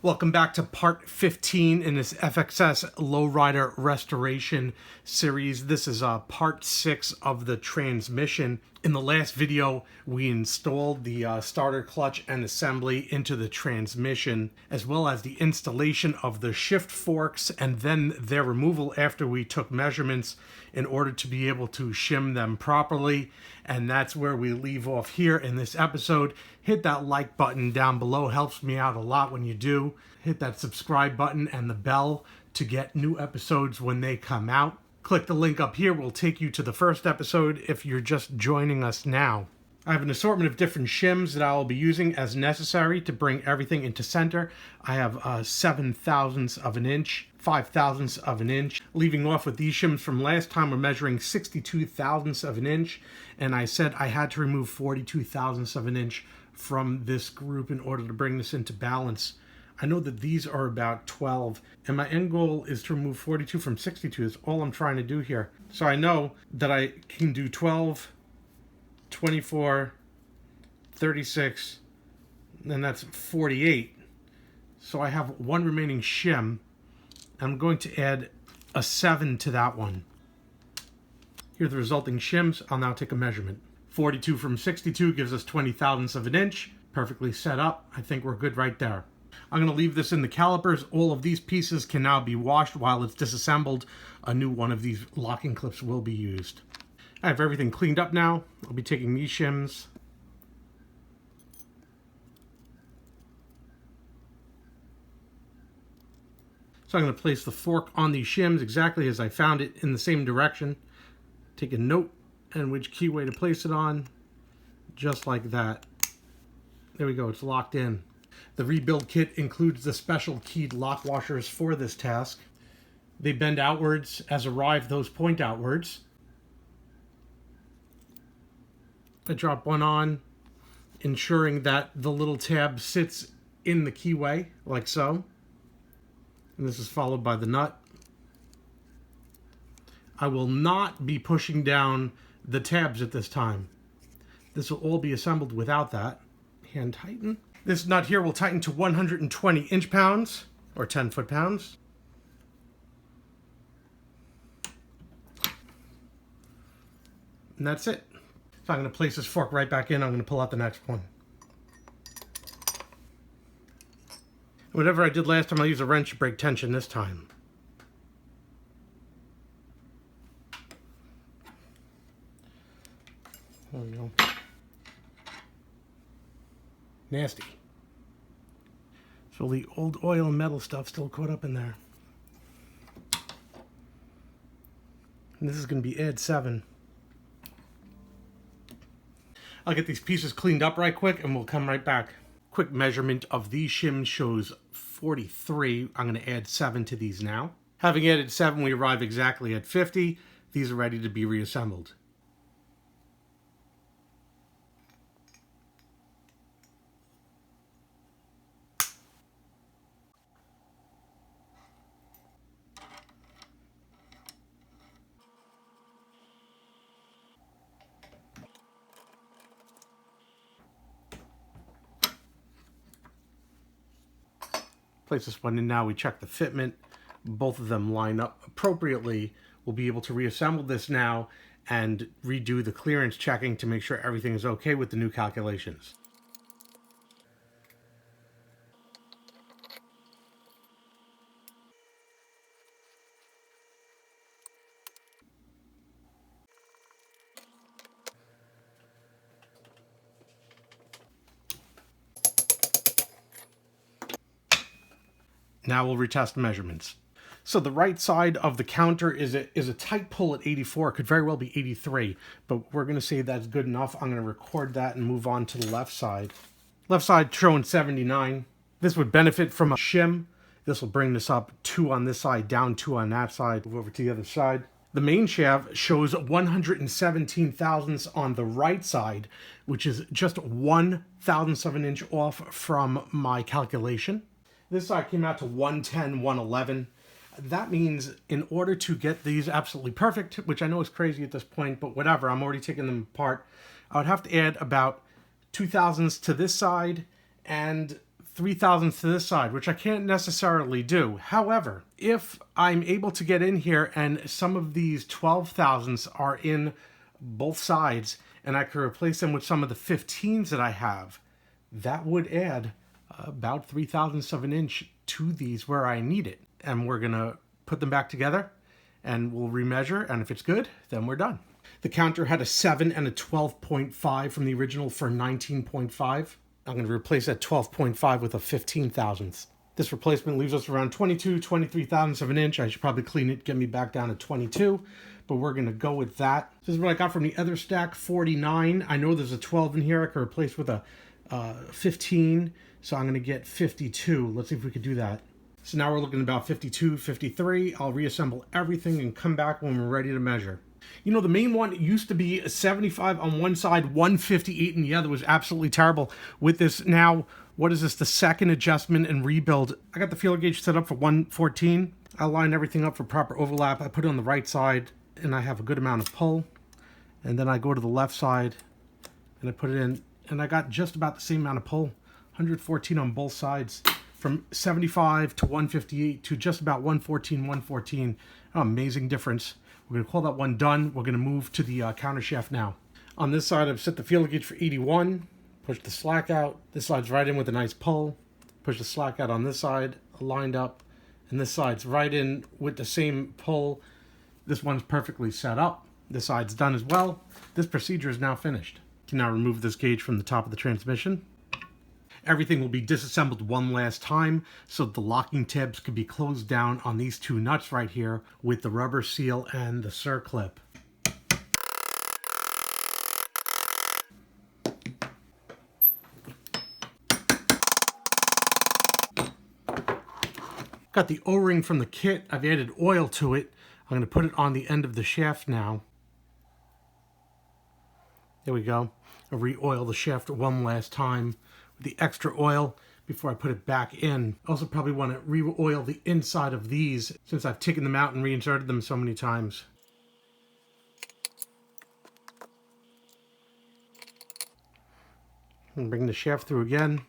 Welcome back to part 15 in this FXS Lowrider restoration series. This is part 6 of the transmission. In the last video, we installed the starter clutch and assembly into the transmission, as well as the installation of the shift forks and then their removal after we took measurements in order to be able to shim them properly. And that's where we leave off here in this episode. Hit that like button down below, helps me out a lot when you do. Hit that subscribe button and the bell to get new episodes when they come out. Click the link up here, will take you to the first episode if you're just joining us now. I have an assortment of different shims that I will be using as necessary to bring everything into center. I have 7 thousandths of an inch, 5 thousandths of an inch. Leaving off with these shims from last time, we're measuring 62 thousandths of an inch, and I said I had to remove 42 thousandths of an inch from this group in order to bring this into balance. I know that these are about 12, and my end goal is to remove 42 from 62. That's all I'm trying to do here. So I know that I can do 12, 24, 36, and that's 48. So I have one remaining shim. I'm going to add a 7 to that one. Here are the resulting shims. I'll now take a measurement. 42 from 62 gives us 20 thousandths of an inch. Perfectly set up. I think we're good right there. I'm going to leave this in the calipers. All of these pieces can now be washed while it's disassembled. A new one of these locking clips will be used. I have everything cleaned up now. I'll be taking these shims. So I'm going to place the fork on these shims exactly as I found it in the same direction. Take a note and which keyway to place it on. Just like that. There we go, it's locked in. The rebuild kit includes the special keyed lock washers for this task. They bend outwards. As arrived, those point outwards. I drop one on, ensuring that the little tab sits in the keyway, like so. And this is followed by the nut. I will not be pushing down the tabs at this time. This will all be assembled without that. Hand tighten. This nut here will tighten to 120 inch-pounds, or 10 foot-pounds. And that's it. So I'm going to place this fork right back in. I'm going to pull out the next one. Whatever I did last time, I'll use a wrench to break tension this time. There we go. Nasty. So the old oil and metal stuff still caught up in there. And this is going to be add 7. I'll get these pieces cleaned up right quick and we'll come right back. Quick measurement of these shims shows 43. I'm going to add 7 to these now. Having added 7, we arrive exactly at 50. These are ready to be reassembled. Place this one in now. We check the fitment. Both of them line up appropriately. We'll be able to reassemble this now and redo the clearance checking to make sure everything is okay with the new calculations. Now we'll retest the measurements. So the right side of the counter is a tight pull at 84. It could very well be 83, but we're going to say that's good enough. I'm going to record that and move on to the left side. Left side showing 79. This would benefit from a shim. This will bring this up 2 on this side, down 2 on that side. Move over to the other side. The main shaft shows 117 thousandths on the right side, which is just 1 thousandth of an inch off from my calculation. This side came out to 110, 111. That means in order to get these absolutely perfect, which I know is crazy at this point, but whatever, I'm already taking them apart, I would have to add about 2 thousandths to this side and 3/1000 to this side, which I can't necessarily do. However, if I'm able to get in here and some of these 12/1000s are in both sides, and I could replace them with some of the 15s that I have, that would add about 3/1000 of an inch to these where I need it. And we're gonna put them back together and we'll remeasure, and if it's good, then we're done. The counter had a 7 and a 12.5 from the original for 19.5. I'm going to replace that 12.5 with a 15/1000. This replacement leaves us around 23/1000 of an inch. I should probably clean it, get me back down to 22, but we're going to go with that. This is what I got from the other stack, 49. I know there's a 12 in here I can replace with a 15, so I'm going to get 52. Let's see if we could do that. So now we're looking at about 52, 53. I'll reassemble everything and come back when we're ready to measure. You know, the main one used to be 75 on one side, 158 in the other. Was absolutely terrible. With this now, what is this, the second adjustment and rebuild? I got the feeler gauge set up for 114. I line everything up for proper overlap. I put it on the right side and I have a good amount of pull. And then I go to the left side and I put it in and I got just about the same amount of pull. 114 on both sides. From 75 to 158 to just about 114, 114. Oh, amazing difference. We're going to call that one done. We're going to move to the counter shaft now. On this side, I've set the feeler gauge for 81. Push the slack out. This side's right in with a nice pull. Push the slack out on this side, lined up. And this side's right in with the same pull. This one's perfectly set up. This side's done as well. This procedure is now finished. You can now remove this gauge from the top of the transmission. Everything will be disassembled one last time so the locking tabs could be closed down on these two nuts right here with the rubber seal and the circlip. Got the O-ring from the kit. I've added oil to it. I'm going to put it on the end of the shaft now. There we go. I'll re-oil the shaft one last time with the extra oil before I put it back in. Also probably want to re-oil the inside of these since I've taken them out and reinserted them so many times. And bring the shaft through again.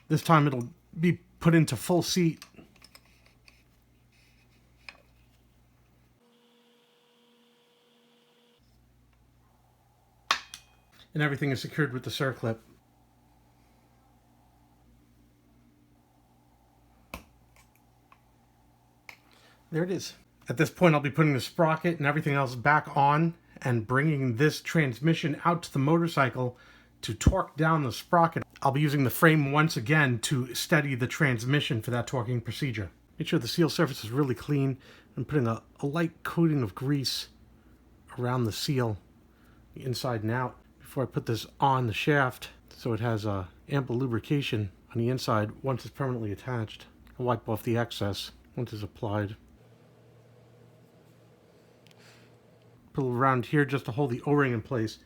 This time it'll be put into full seat. And everything is secured with the circlip. There it is. At this point, I'll be putting the sprocket and everything else back on and bringing this transmission out to the motorcycle to torque down the sprocket. I'll be using the frame once again to steady the transmission for that torquing procedure. Make sure the seal surface is really clean. I'm putting a light coating of grease around the seal, the inside and out, before I put this on the shaft so it has ample lubrication on the inside once it's permanently attached. I'll wipe off the excess once it's applied. Put it around here just to hold the O-ring in place,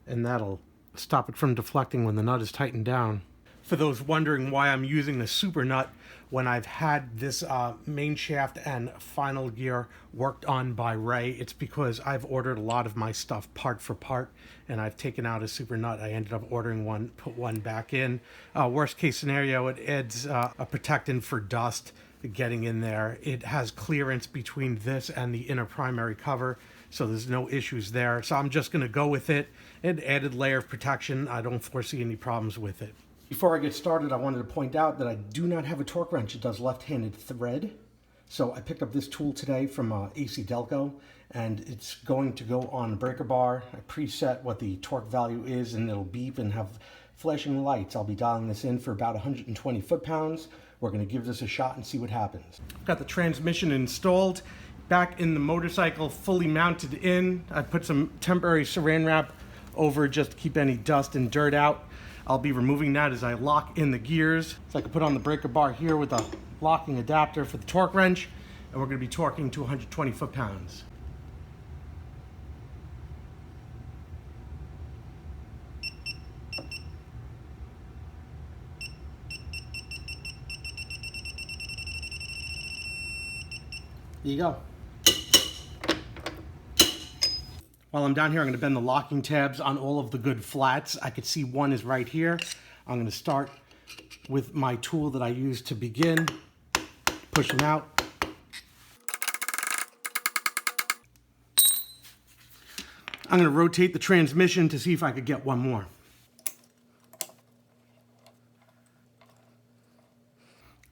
and that'll stop it from deflecting when the nut is tightened down. For those wondering why I'm using the super nut when I've had this main shaft and final gear worked on by Ray, it's because I've ordered a lot of my stuff part for part, and I've taken out a super nut. I ended up ordering one, put one back in. Worst case scenario, it adds a protectant for dust getting in there. It has clearance between this and the inner primary cover, so there's no issues there. So I'm just going to go with it. An added layer of protection. I don't foresee any problems with it. Before I get started, I wanted to point out that I do not have a torque wrench. It does left-handed thread. So I picked up this tool today from AC Delco, and it's going to go on a breaker bar. I preset what the torque value is, and it'll beep and have flashing lights. I'll be dialing this in for about 120 foot-pounds. We're going to give this a shot and see what happens. Got the transmission installed, back in the motorcycle, fully mounted in. I put some temporary saran wrap over just to keep any dust and dirt out. I'll be removing that as I lock in the gears. So I can put on the breaker bar here with a locking adapter for the torque wrench, and we're going to be torquing to 120 foot-pounds. There you go. While I'm down here, I'm going to bend the locking tabs on all of the good flats. I could see one is right here. I'm going to start with my tool that I use to begin. Push them out. I'm going to rotate the transmission to see if I could get one more.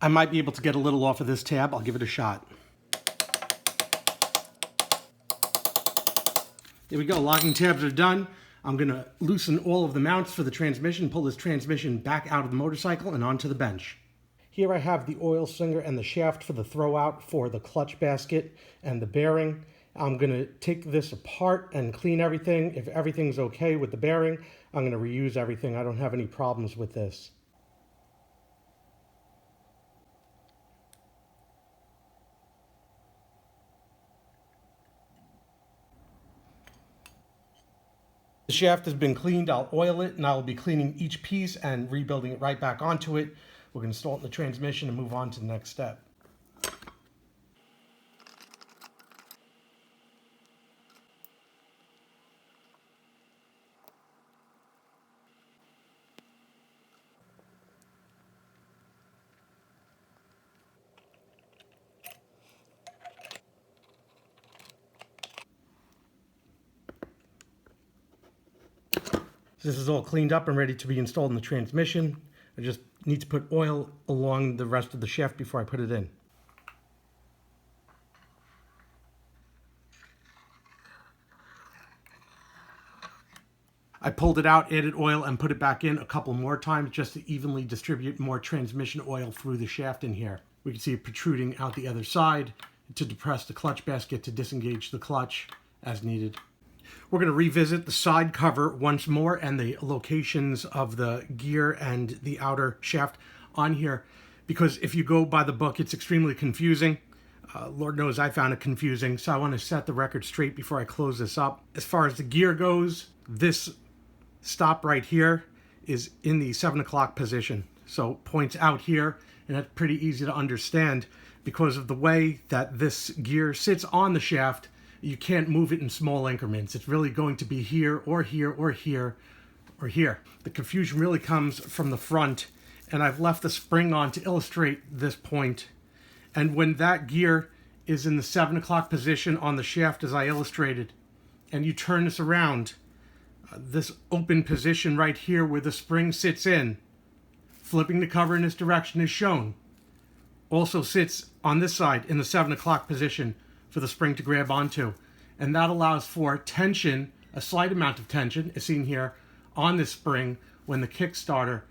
I might be able to get a little off of this tab. I'll give it a shot. There we go, locking tabs are done. I'm gonna loosen all of the mounts for the transmission, pull this transmission back out of the motorcycle and onto the bench. Here I have the oil slinger and the shaft for the throwout for the clutch basket and the bearing. I'm gonna take this apart and clean everything. If everything's okay with the bearing, I'm gonna reuse everything. I don't have any problems with this. The shaft has been cleaned. I'll oil it and I'll be cleaning each piece and rebuilding it right back onto it. We're going to install it in the transmission and move on to the next step. This is all cleaned up and ready to be installed in the transmission. I just need to put oil along the rest of the shaft before I put it in. I pulled it out, added oil, and put it back in a couple more times just to evenly distribute more transmission oil through the shaft in here. We can see it protruding out the other side to depress the clutch basket to disengage the clutch as needed. We're going to revisit the side cover once more and the locations of the gear and the outer shaft on here, because if you go by the book, it's extremely confusing. Lord knows I found it confusing, so I want to set the record straight before I close this up. As far as the gear goes, this stop right here is in the 7 o'clock position, so points out here, and that's pretty easy to understand because of the way that this gear sits on the shaft. You can't move it in small increments. It's really going to be here or here or here or here. The confusion really comes from the front, and I've left the spring on to illustrate this point. And when that gear is in the 7 o'clock position on the shaft as I illustrated, and you turn this around, this open position right here where the spring sits in, flipping the cover in this direction is shown, also sits on this side in the 7 o'clock position for the spring to grab onto. And that allows for tension, a slight amount of tension, as seen here, on this spring when the Kickstarter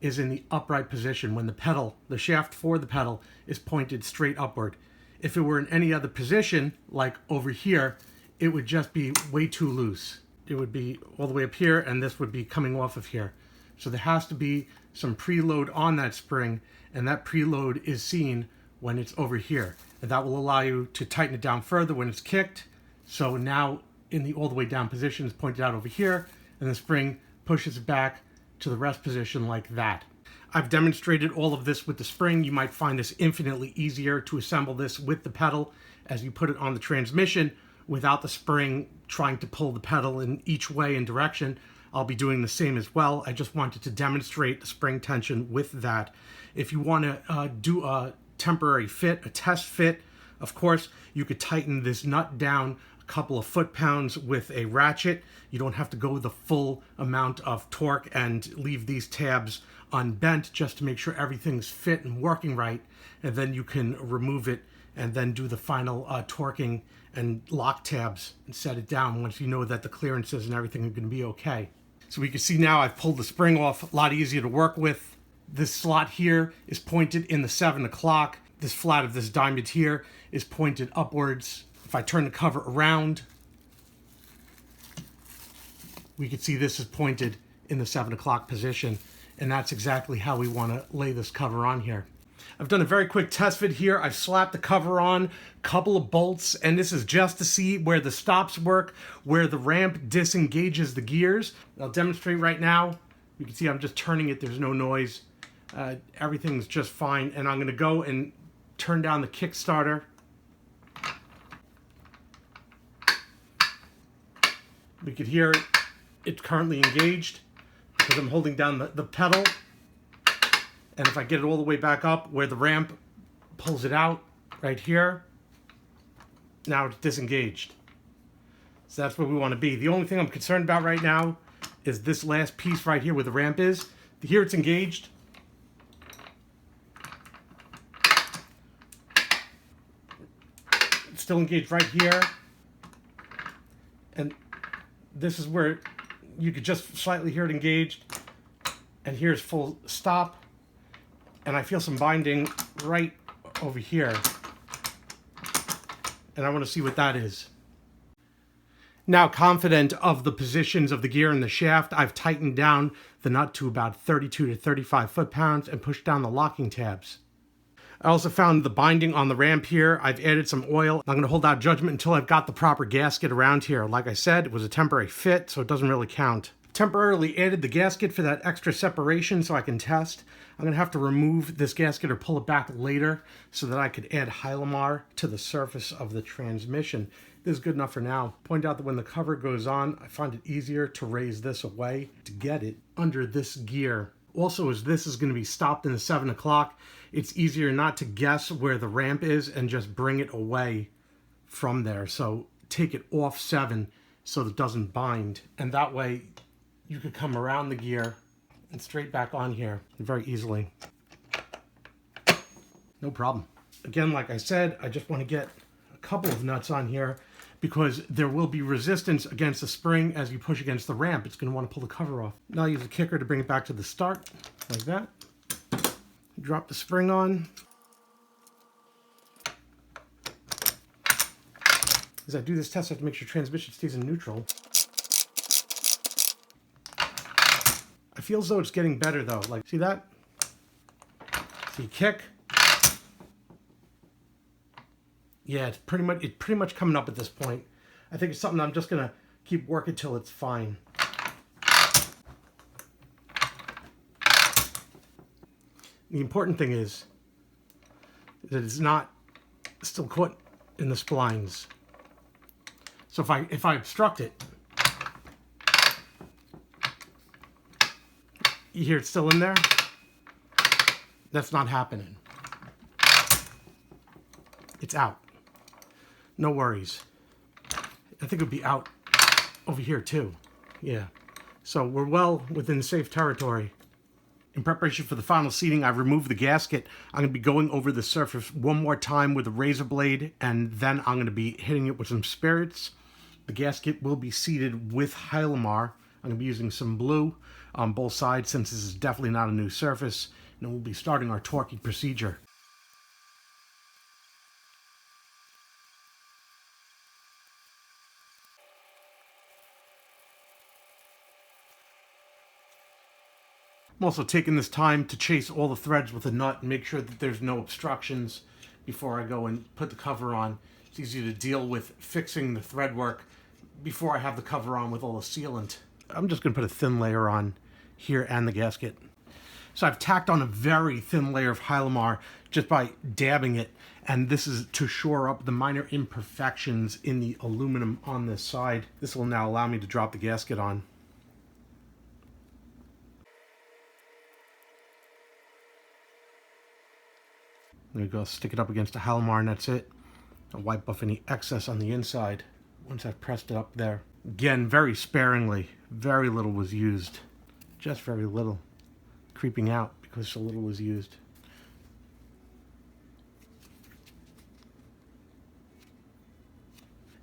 is in the upright position, when the pedal, the shaft for the pedal, is pointed straight upward. If it were in any other position, like over here, it would just be way too loose. It would be all the way up here, and this would be coming off of here. So there has to be some preload on that spring, and that preload is seen when it's over here. And that will allow you to tighten it down further when it's kicked. So now in the all the way down position is pointed out over here, and the spring pushes it back to the rest position like that. I've demonstrated all of this with the spring. You might find this infinitely easier to assemble this with the pedal as you put it on the transmission without the spring trying to pull the pedal in each way and direction. I'll be doing the same as well. I just wanted to demonstrate the spring tension with that. If you want to do a temporary fit, a test fit, of course, you could tighten this nut down a couple of foot-pounds with a ratchet. You don't have to go the full amount of torque and leave these tabs unbent just to make sure everything's fit and working right. And then you can remove it and then do the final torquing and lock tabs and set it down once you know that the clearances and everything are going to be okay. So we can see now I've pulled the spring off, a lot easier to work with. This slot here is pointed in the 7 o'clock. This flat of this diamond here is pointed upwards. If I turn the cover around, we can see this is pointed in the 7 o'clock position, and that's exactly how we want to lay this cover on here. I've done a very quick test fit here. I've slapped the cover on, couple of bolts, and this is just to see where the stops work, where the ramp disengages the gears. I'll demonstrate right now. You can see I'm just turning it, there's no noise. Everything's just fine, and I'm going to go and turn down the Kickstarter. We could hear it. It's currently engaged because I'm holding down the pedal, And if I get it all the way back up where the ramp pulls it out right here, now it's disengaged. So that's where we want to be. The only thing I'm concerned about right now is this last piece right here where the ramp is. Here it's engaged. It's still engaged right here. And this is where you could just slightly hear it engaged. And here's full stop. And I feel some binding right over here. And I want to see what that is. Now confident of the positions of the gear and the shaft, I've tightened down the nut to about 32 to 35 foot-pounds and pushed down the locking tabs. I also found the binding on the ramp here. I've added some oil. I'm going to hold out judgment until I've got the proper gasket around here. Like I said, it was a temporary fit, so it doesn't really count. Temporarily added the gasket for that extra separation so I can test. I'm going to have to remove this gasket or pull it back later so that I could add Hylamar to the surface of the transmission. This is good enough for now. Point out that when the cover goes on, I find it easier to raise this away to get it under this gear. Also, as this is going to be stopped in the 7 o'clock, it's easier not to guess where the ramp is and just bring it away from there. So take it off 7 so that it doesn't bind. And that way you could come around the gear and straight back on here very easily. No problem. Again, like I said, I just want to get a couple of nuts on here because there will be resistance against the spring as you push against the ramp. It's going to want to pull the cover off. Now I use a kicker to bring it back to the start, like that. Drop the spring on. As I do this test, I have to make sure transmission stays in neutral. I feel as though it's getting better though. Like, see that? See, kick. Yeah, it's pretty much coming up at this point. I think it's something I'm just gonna keep working till it's fine. The important thing is that it's not still caught in the splines. So if I obstruct it, you hear it's still in there? That's not happening. It's out. No worries. I think it would be out over here too. Yeah. So we're well within safe territory. In preparation for the final seating, I've removed the gasket. I'm going to be going over the surface one more time with a razor blade, and then I'm going to be hitting it with some spirits. The gasket will be seated with Hylamar. I'm going to be using some blue on both sides since this is definitely not a new surface. And we'll be starting our torquing procedure. I'm also taking this time to chase all the threads with a nut and make sure that there's no obstructions before I go and put the cover on. It's easier to deal with fixing the thread work before I have the cover on with all the sealant. I'm just going to put a thin layer on here and the gasket. So I've tacked on a very thin layer of Hylamar just by dabbing it, and this is to shore up the minor imperfections in the aluminum on this side. This will now allow me to drop the gasket on. There you go, stick it up against the Hylamar and that's it. I'll wipe off any excess on the inside once I've pressed it up there. Again, very sparingly. Very little was used. Just very little. Creeping out because so little was used.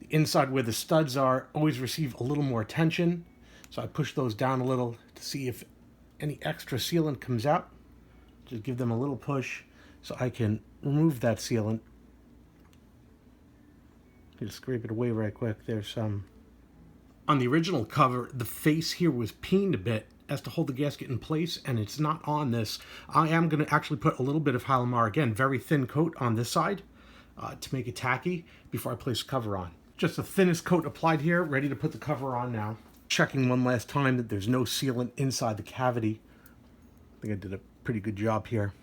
The inside where the studs are always receive a little more attention. So I push those down a little to see if any extra sealant comes out. Just give them a little push so I can remove that sealant. Just scrape it away right quick. There's some. On the original cover, the face here was peened a bit as to hold the gasket in place, and it's not on this. I am going to actually put a little bit of Hylamar, again, very thin coat on this side to make it tacky before I place the cover on. Just the thinnest coat applied here, ready to put the cover on now. Checking one last time that there's no sealant inside the cavity. I think I did a pretty good job here.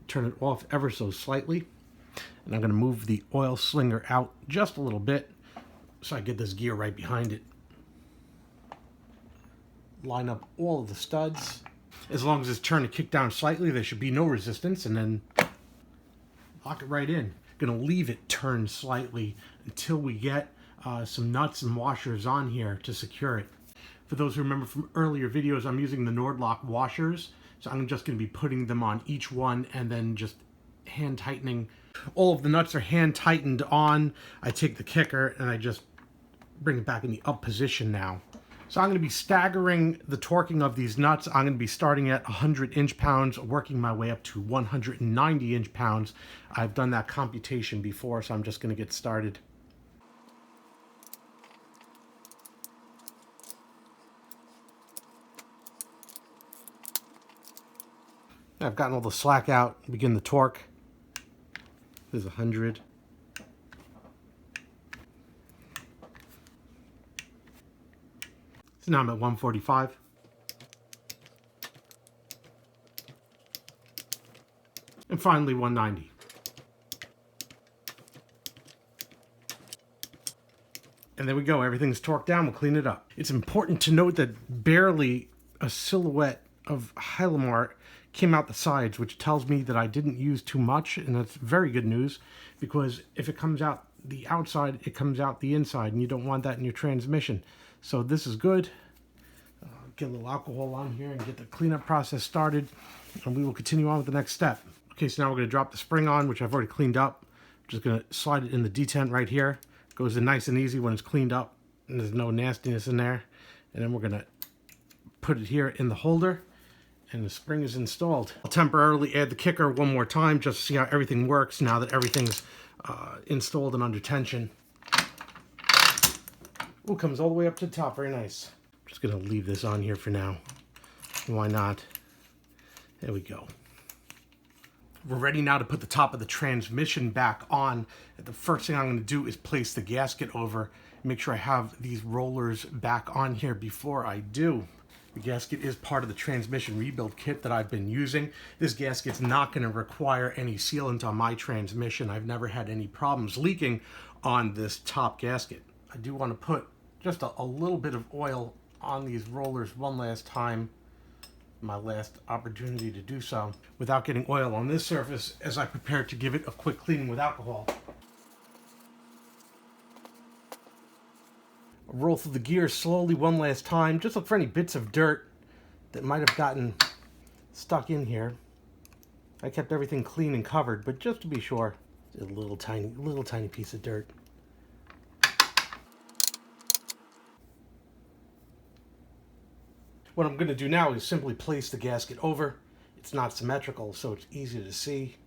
Turn it off ever so slightly, and I'm going to move the oil slinger out just a little bit so I get this gear right behind it. line up all of the studs. As long as it's turned to kick down slightly, there should be no resistance, and then lock it right in. Gonna leave it turned slightly until we get some nuts and washers on here to secure it. For those who remember from earlier videos, I'm using the Nordlock washers, so I'm just gonna be putting them on each one and then just hand tightening. All of the nuts are hand tightened on. I take the kicker and I just bring it back in the up position now. So I'm going to be staggering the torquing of these nuts. I'm going to be starting at 100 inch-pounds, working my way up to 190 inch-pounds. I've done that computation before, so I'm just going to get started. I've gotten all the slack out, begin the torque. There's 100. So now I'm at 145. And finally 190. And there we go, everything's torqued down, we'll clean it up. It's important to note that barely a silhouette of Hylamar came out the sides, which tells me that I didn't use too much, and that's very good news, because if it comes out the outside, it comes out the inside, and you don't want that in your transmission. So this is good. Get a little alcohol on here and get the cleanup process started, and we will continue on with the next step. Okay, so now we're going to drop the spring on, which I've already cleaned up. I'm just going to slide it in the detent right here. Goes in nice and easy when it's cleaned up and there's no nastiness in there. And then we're going to put it here in the holder, and the spring is installed. I'll temporarily add the kicker one more time just to see how everything works now that everything's installed and under tension. Ooh, comes all the way up to the top, very nice. I'm just gonna leave this on here for now. Why not? There we go. We're ready now to put the top of the transmission back on. The first thing I'm gonna do is place the gasket over, make sure I have these rollers back on here before I do. The gasket is part of the transmission rebuild kit that I've been using. This gasket's not going to require any sealant on my transmission. I've never had any problems leaking on this top gasket. I do want to put just a little bit of oil on these rollers one last time. My last opportunity to do so without getting oil on this surface as I prepare to give it a quick cleaning with alcohol. Roll through the gears slowly one last time. Just look for any bits of dirt that might have gotten stuck in here. I kept everything clean and covered, but just to be sure, a little tiny piece of dirt. What I'm going to do now is simply place the gasket over. It's not symmetrical, so it's easy to see.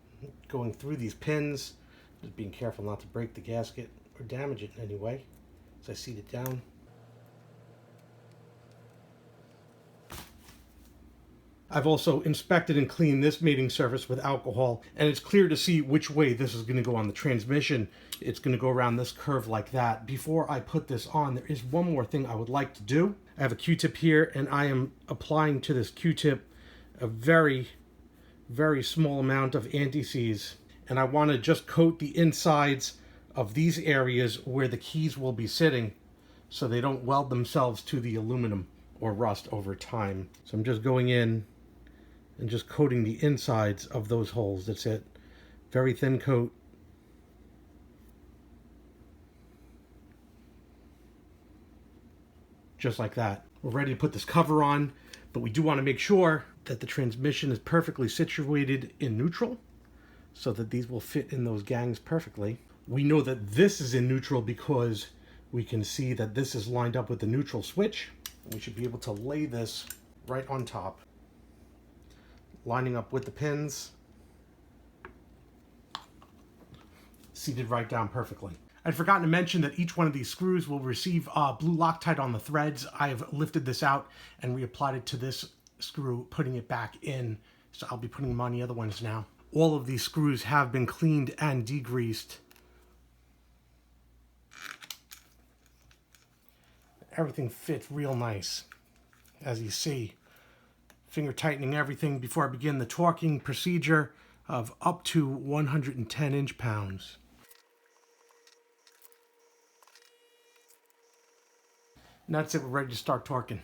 Going through these pins, just being careful not to break the gasket or damage it in any way. As I seat it down. I've also inspected and cleaned this mating surface with alcohol, and it's clear to see which way this is going to go on the transmission. It's going to go around this curve like that. Before I put this on, there is one more thing I would like to do. I have a Q-tip here, and I am applying to this Q-tip a very, very small amount of anti-seize, and I want to just coat the insides of these areas where the keys will be sitting so they don't weld themselves to the aluminum or rust over time. So I'm just going in and just coating the insides of those holes. That's it. Very thin coat. Just like that. We're ready to put this cover on, but we do want to make sure that the transmission is perfectly situated in neutral so that these will fit in those gangs perfectly. We know that this is in neutral because we can see that this is lined up with the neutral switch. We should be able to lay this right on top, lining up with the pins, seated right down perfectly. I'd forgotten to mention that each one of these screws will receive blue Loctite on the threads. I have lifted this out and reapplied it to this screw, putting it back in. So I'll be putting them on the other ones now. All of these screws have been cleaned and degreased. Everything fits real nice, as you see. Finger tightening everything before I begin the torquing procedure of up to 110 inch-pounds. And that's it, we're ready to start torquing.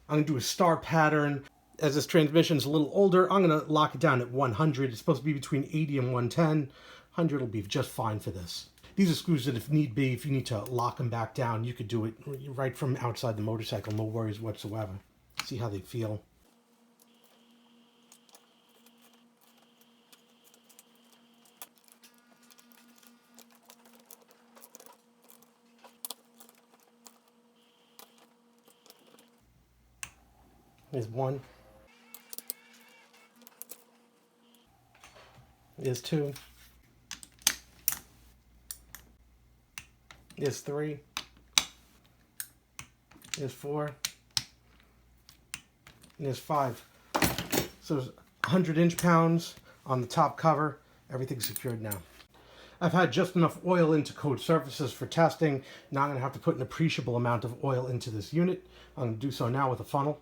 I'm going to do a star pattern. As this transmission's a little older, I'm going to lock it down at 100. It's supposed to be between 80 and 110. 100 will be just fine for this. These are screws that if need be, if you need to lock them back down, you could do it right from outside the motorcycle. No worries whatsoever. See how they feel. There's one. There's two. There's three. There's four. And there's five. So there's 100 inch-pounds on the top cover. Everything's secured now. I've had just enough oil into coat surfaces for testing. Now I'm going to have to put an appreciable amount of oil into this unit. I'm going to do so now with a funnel.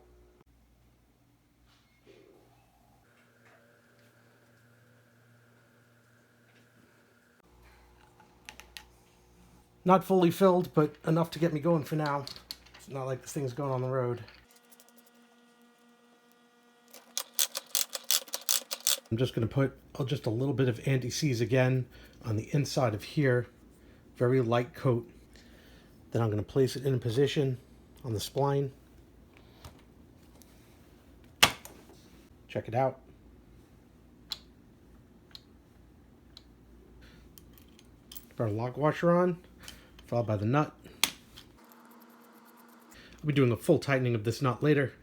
Not fully filled, but enough to get me going for now. It's not like this thing's going on the road. I'm just going to put just a little bit of anti-seize again on the inside of here. Very light coat. Then I'm going to place it in a position on the spline. Check it out. Put our lock washer on, followed by the nut. I'll be doing a full tightening of this nut later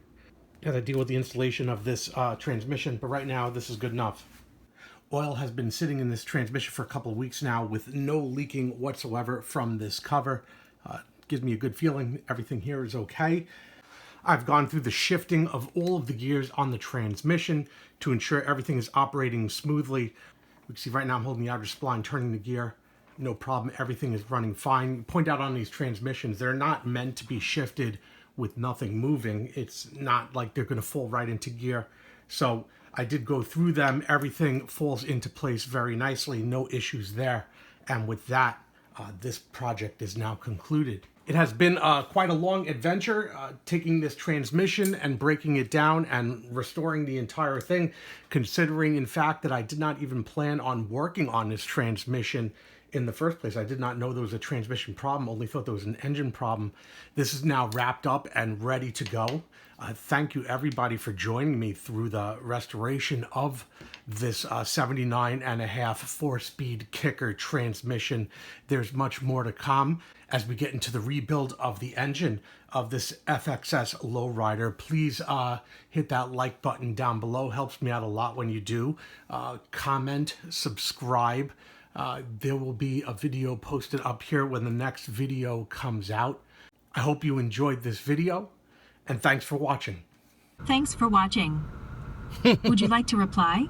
as I deal with the installation of this transmission, but right now this is good enough. Oil has been sitting in this transmission for a couple of weeks now with no leaking whatsoever from this cover. Gives me a good feeling everything here is okay. I've gone through the shifting of all of the gears on the transmission to ensure everything is operating smoothly. We can see right now I'm holding the outer spline, turning the gear. No problem, everything is running fine. Point out on these transmissions, they're not meant to be shifted with nothing moving. It's not like they're going to fall right into gear. So I did go through them. Everything falls into place very nicely. No issues there. And with that, this project is now concluded. It has been quite a long adventure, taking this transmission and breaking it down and restoring the entire thing, considering, in fact, that I did not even plan on working on this transmission in the first place. I did not know there was a transmission problem, only thought there was an engine problem. This is now wrapped up and ready to go. Thank you everybody for joining me through the restoration of this 79.5 4-speed kicker transmission. There's much more to come as we get into the rebuild of the engine of this FXS Lowrider. Please hit that like button down below. Helps me out a lot when you do. Comment, subscribe. There will be a video posted up here when the next video comes out. I hope you enjoyed this video, and thanks for watching. Thanks for watching. Would you like to reply?